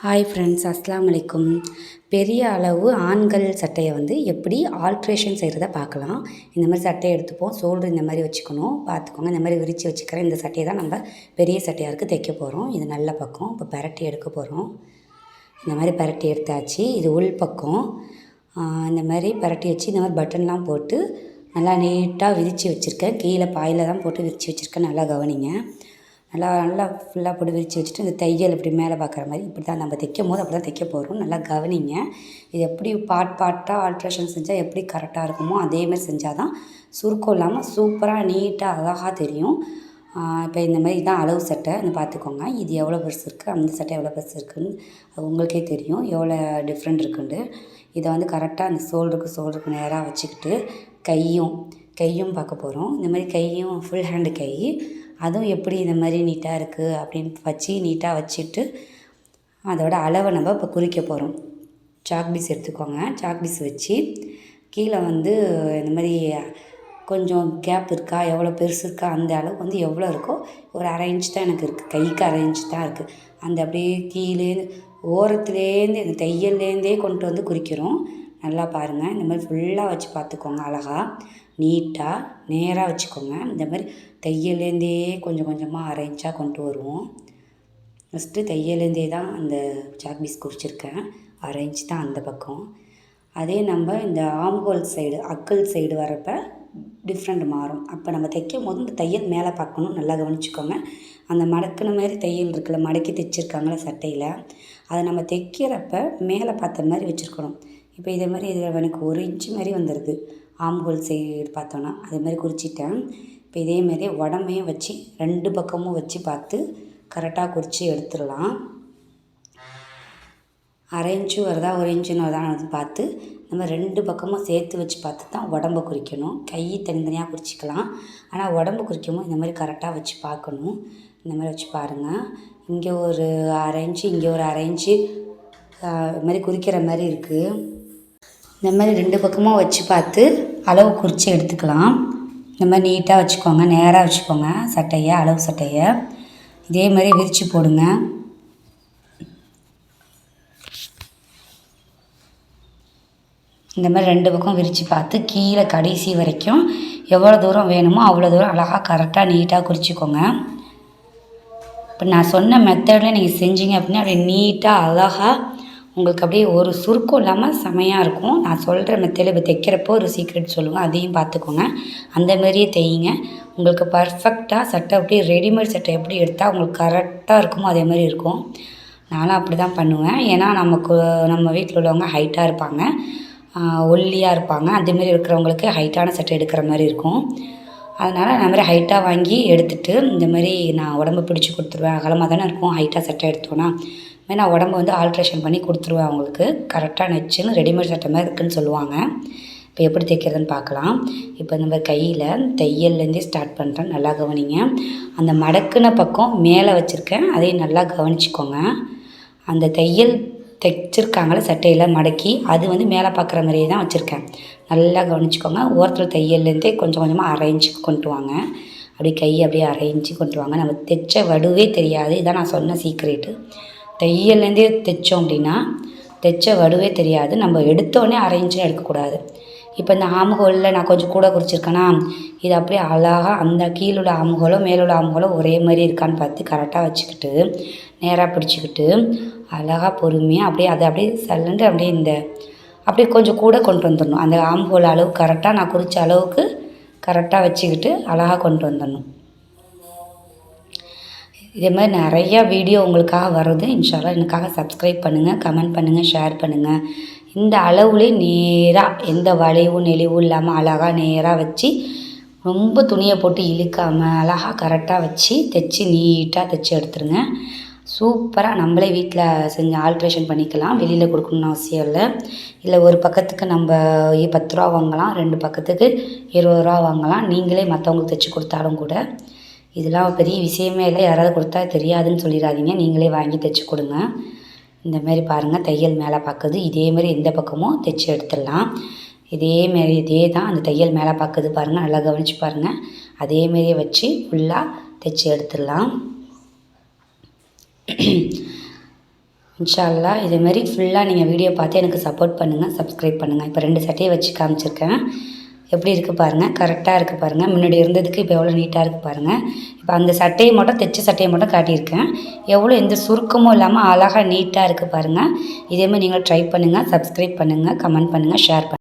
Hi friends, அஸ்ஸலாமு அலைக்கும். பெரிய அளவு ஆண்கள் சட்டையை எப்படி ஆல்ட்ரேஷன் செய்கிறத பார்க்கலாம். இந்த மாதிரி சட்டையை எடுத்துப்போம். ஷோல்டர் இந்த மாதிரி வச்சுக்கணும். பார்த்துக்கோங்க, இந்த மாதிரி விரித்து வச்சுக்கிறேன். இந்த சட்டையை தான் நம்ம பெரிய சட்டையாக இருக்குது தைக்க போகிறோம். இது நல்ல பக்கம். இப்போ பரட்டி எடுக்க போகிறோம். இந்த மாதிரி பரட்டி எடுத்தாச்சு. இது உள் பக்கம். இந்த மாதிரி பரட்டி வச்சு இந்த மாதிரி பட்டன்லாம் போட்டு நல்லா நீட்டாக விரித்து வச்சுருக்கேன். கீழே பாயில் தான் போட்டு விரித்து வச்சுருக்கேன். நல்லா கவனிங்க. நல்லா ஃபுல்லாக போட்டு விரித்து வச்சுட்டு இந்த தையல் இப்படி மேலே பார்க்குற மாதிரி இப்படி தான் நம்ம தைக்கும் போது அப்படி தான் தைக்க போகிறோம். நல்லா கவனிங்க. இது எப்படி பார்ட்டாக ஆல்ட்ரேஷன் செஞ்சால் எப்படி கரெக்டாக இருக்குமோ அதேமாதிரி செஞ்சால் தான் சுருக்கம் இல்லாமல் சூப்பராக நீட்டாக அழகாக தெரியும். இப்போ இந்த மாதிரி தான் அளவு சட்டை பார்த்துக்கோங்க. இது எவ்வளோ பெருசு இருக்குது, அந்த சட்டை எவ்வளோ பெருசு இருக்குதுன்னு அது உங்களுக்கே தெரியும் எவ்வளோ டிஃப்ரெண்ட் இருக்குன்ட்டு. இதை கரெக்டாக அந்த ஷோல்டருக்கு நேராக வச்சுக்கிட்டு கையும் பார்க்க போகிறோம். இந்த மாதிரி கையும் ஃபுல் ஹேண்டு கை, அதுவும் எப்படி இந்த மாதிரி நீட்டாக இருக்குது அப்படின்னு வச்சு நீட்டாக வச்சுட்டு அதோட அளவை நம்ம இப்போ குறிக்க போகிறோம். சாக் பீஸ் எடுத்துக்கோங்க. சாக் பீஸ் வச்சு கீழே இந்த மாதிரி கொஞ்சம் கேப் இருக்கா, எவ்வளோ பெருசு இருக்கா, அந்த அளவு எவ்வளோ இருக்கோ ஒரு அரை இன்ச் தான் எனக்கு இருக்குது. கைக்கு அரை இன்ச் தான் இருக்குது. அந்த அப்படியே கீழேருந்து ஓரத்துலேருந்து இந்த தையல்லேருந்தே கொண்டு குறிக்கிறோம். நல்லா பாருங்கள். இந்த மாதிரி ஃபுல்லாக வச்சு பார்த்துக்கோங்க. அழகாக நீட்டாக நேராக வச்சுக்கோங்க. இந்த மாதிரி தையல்லேருந்தே கொஞ்சம் கொஞ்சமாக அரை இன்ச்சாக கொண்டு வருவோம். ஃபஸ்ட்டு தையல்லேருந்தே தான் அந்த சாக் பீஸ் குறிச்சிருக்கேன். அரை இன்ச் தான் அந்த பக்கம். அதே நம்ம இந்த ஆம்ஹோல் சைடு அக்கல் சைடு வரப்போ டிஃப்ரெண்ட் மாறும். அப்போ நம்ம தைக்கும் போது இந்த தையல் மேலே பார்க்கணும். நல்லா கவனிச்சுக்கோங்க. அந்த மடக்கின மாதிரி தையல் இருக்குல்ல, மடக்கி தைச்சிருக்காங்கள சட்டையில், அதை நம்ம தைக்கிறப்ப மேலே பார்த்த மாதிரி வச்சுருக்கணும். இப்போ இதே மாதிரி இதில் எனக்கு 1 இன்ச்சு மாதிரி வந்துடுது. ஆம்ஹோல் சைடு பார்த்தோன்னா அதே மாதிரி குறிச்சிட்டேன். இப்போ இதேமாரி உடம்பையும் வச்சு 2 பக்கமும் வச்சு பார்த்து கரெக்டாக குறித்து எடுத்துடலாம். அரை இன்ச்சு வருதா 1 இன்ச்சுன்னு வருதான்னு பார்த்து நம்ம 2 பக்கமும் சேர்த்து வச்சு பார்த்து தான் உடம்பை குறிக்கணும். கை தனித்தனியாக குறிச்சிக்கலாம். ஆனால் உடம்பு குறிக்கும்போது இந்த மாதிரி கரெக்டாக வச்சு பார்க்கணும். இந்த மாதிரி வச்சு பாருங்கள். இங்கே ஒரு அரை இன்ச்சு, இங்கே ஒரு அரை இன்ச்சு இது மாதிரி குறிக்கிற மாதிரி இருக்குது. இந்த மாதிரி 2 பக்கமும் வச்சு பார்த்து அளவு குறித்து எடுத்துக்கலாம். இந்த மாதிரி நீட்டாக வச்சுக்கோங்க. நேராக வச்சுக்கோங்க சட்டையை, அளவு சட்டையை. இதே மாதிரி விரித்து போடுங்க. இந்த மாதிரி 2 பக்கம் விரித்து பார்த்து கீழே கடைசி வரைக்கும் எவ்வளோ தூரம் வேணுமோ அவ்வளோ தூரம் அழகாக கரெக்டாக நீட்டாக குறிச்சிக்கோங்க. இப்போ நான் சொன்ன மெத்தடில் நீங்கள் செஞ்சீங்க அப்படின்னா அப்படியே நீட்டாக அழகாக உங்களுக்கு அப்படியே ஒரு சுருக்கம் இல்லாமல் செமையாக இருக்கும். நான் சொல்கிற மெத்தடில் இப்போ தைக்கிறப்போ ஒரு சீக்ரெட் சொல்லுவேன், அதையும் பார்த்துக்கோங்க. அந்த மாதிரியே தையுங்க. உங்களுக்கு பர்ஃபெக்டாக சட்டை அப்படியே ரெடிமேட் சட்டை எப்படி எடுத்தால் உங்களுக்கு கரெக்டாக இருக்குமோ அதே மாதிரி இருக்கும். நானும் அப்படி தான் பண்ணுவேன். ஏன்னா நம்ம வீட்டில் உள்ளவங்க ஹைட்டாக இருப்பாங்க, ஒல்லியாக இருப்பாங்க. அதேமாரி இருக்கிறவங்களுக்கு ஹைட்டான சட்டை எடுக்கிற மாதிரி இருக்கும். அதனால் நான் மாதிரி ஹைட்டாக வாங்கி எடுத்துகிட்டு இந்த மாதிரி நான் உடம்பு பிடிச்சி கொடுத்துருவேன். அகலமாக தானே இருக்கும் ஹைட்டாக சட்டை எடுத்தோன்னா. நான் உடம்பு ஆல்ட்ரேஷன் பண்ணி கொடுத்துருவேன் அவங்களுக்கு. கரெக்டாக நச்சுன்னு ரெடிமேட் சட்டை மாதிரி இருக்குதுன்னு சொல்லுவாங்க. இப்போ எப்படி தைக்கிறதுன்னு பார்க்கலாம். இப்போ நம்ம கையில் தையல்லேருந்தே ஸ்டார்ட் பண்ணுறேன். நல்லா கவனிங்க. அந்த மடக்குன பக்கம் மேலே வச்சுருக்கேன், அதையும் நல்லா கவனிச்சிக்கோங்க. அந்த தையல் தைச்சிருக்காங்கள சட்டையில் மடக்கி அது மேலே பார்க்குற மாதிரியே தான் வச்சுருக்கேன். நல்லா கவனிச்சிக்கோங்க. ஓரத்தில் தையல்லேருந்தே கொஞ்சம் கொஞ்சமாக அரை இன்ச்சுக்கு கொண்டு வாங்க. அப்படி அப்படியே அரை இன்ச்சு கொண்டு வாங்க. நம்ம தைச்ச வடுவே தெரியாது. இதான் நான் சொன்ன சீக்ரெட்டு. தையல்லேருந்தே தைச்சோம் அப்படின்னா தைச்ச வடுவே தெரியாது. நம்ம எடுத்தோடனே அரை இன்ச்சுன்னு எடுக்கக்கூடாது. இப்போ இந்த ஆம்ஹோலில் நான் கொஞ்சம் கூட குறிச்சிருக்கேன்னா இது அப்படியே அழகாக அந்த கீழுள்ள ஆம்ஹோலோ மேலுள்ள ஆம்ஹோலோ ஒரே மாதிரி இருக்கான்னு பார்த்து கரெக்டாக வச்சுக்கிட்டு நேராக பிடிச்சிக்கிட்டு அழகாக பொறுமையாக அப்படியே அதை அப்படியே சல்லண்டு அப்படியே கொஞ்சம் கூட கொண்டு வந்துடணும். அந்த ஆம்ஹோல் அளவு கரெக்டாக நான் குறித்த அளவுக்கு கரெக்டாக வச்சுக்கிட்டு அழகாக கொண்டு வந்துடணும். இதே மாதிரி நிறையா வீடியோ உங்களுக்காக வருது. இன்ஷால்லா எனக்காக சப்ஸ்கிரைப் பண்ணுங்கள், கமெண்ட் பண்ணுங்கள், ஷேர் பண்ணுங்கள். இந்த அளவுலேயே நேராக எந்த வளைவும் நெளிவும் இல்லாமல் அழகாக நேராக வச்சு ரொம்ப துணியை போட்டு இழுக்காமல் அழகாக கரெக்டாக வச்சு தைச்சி நீட்டாக தைச்சி எடுத்துருங்க. சூப்பராக நம்மளே வீட்டில் செஞ்சு ஆல்ட்ரேஷன் பண்ணிக்கலாம். வெளியில் கொடுக்கணுன்னு அவசியம் இல்லை. ஒரு பக்கத்துக்கு நம்ம 10 ரூபா வாங்கலாம், 2 பக்கத்துக்கு 20 ரூபா வாங்கலாம். நீங்களே மற்றவங்களுக்கு தைச்சி கொடுத்தாலும் கூட இதெல்லாம் பெரிய விஷயமே இல்லை. யாராவது கொடுத்தா தெரியாதுன்னு சொல்லிடாதீங்க. நீங்களே வாங்கி தைச்சி கொடுங்க. இந்த மாதிரி பாருங்கள், தையல் மேலே பார்க்குது. இதேமாரி எந்த பக்கமும் தைச்சி எடுத்துடலாம். இதேமாரி இதே தான் அந்த தையல் மேலே பார்க்குது பாருங்கள். நல்லா கவனித்து பாருங்கள். அதேமாரியே வச்சு ஃபுல்லாக தைச்சி எடுத்துடலாம். இன்ஷா அல்லாஹ் இதேமாரி ஃபுல்லாக நீங்கள் வீடியோ பார்த்து எனக்கு சப்போர்ட் பண்ணுங்கள், சப்ஸ்கிரைப் பண்ணுங்கள். இப்போ 2 சட்டையை வச்சு காமிச்சிருக்கேன். எப்படி இருக்குது பாருங்கள், கரெக்டாக இருக்குது பாருங்கள். முன்னாடி இருந்ததுக்கு இப்போ எவ்வளோ நீட்டாக இருக்குது பாருங்கள். இப்போ அந்த சட்டையை மட்டும் தைச்ச சட்டையை மட்டும் காட்டியிருக்கேன். எவ்வளோ எந்த சுருக்கமும் இல்லாமல் அழகாக நீட்டாக இருக்குது பாருங்கள். இதேமாதிரி நீங்களும் ட்ரை பண்ணுங்கள், சப்ஸ்கிரைப் பண்ணுங்கள், கமெண்ட் பண்ணுங்கள், ஷேர் பண்ணுங்கள்.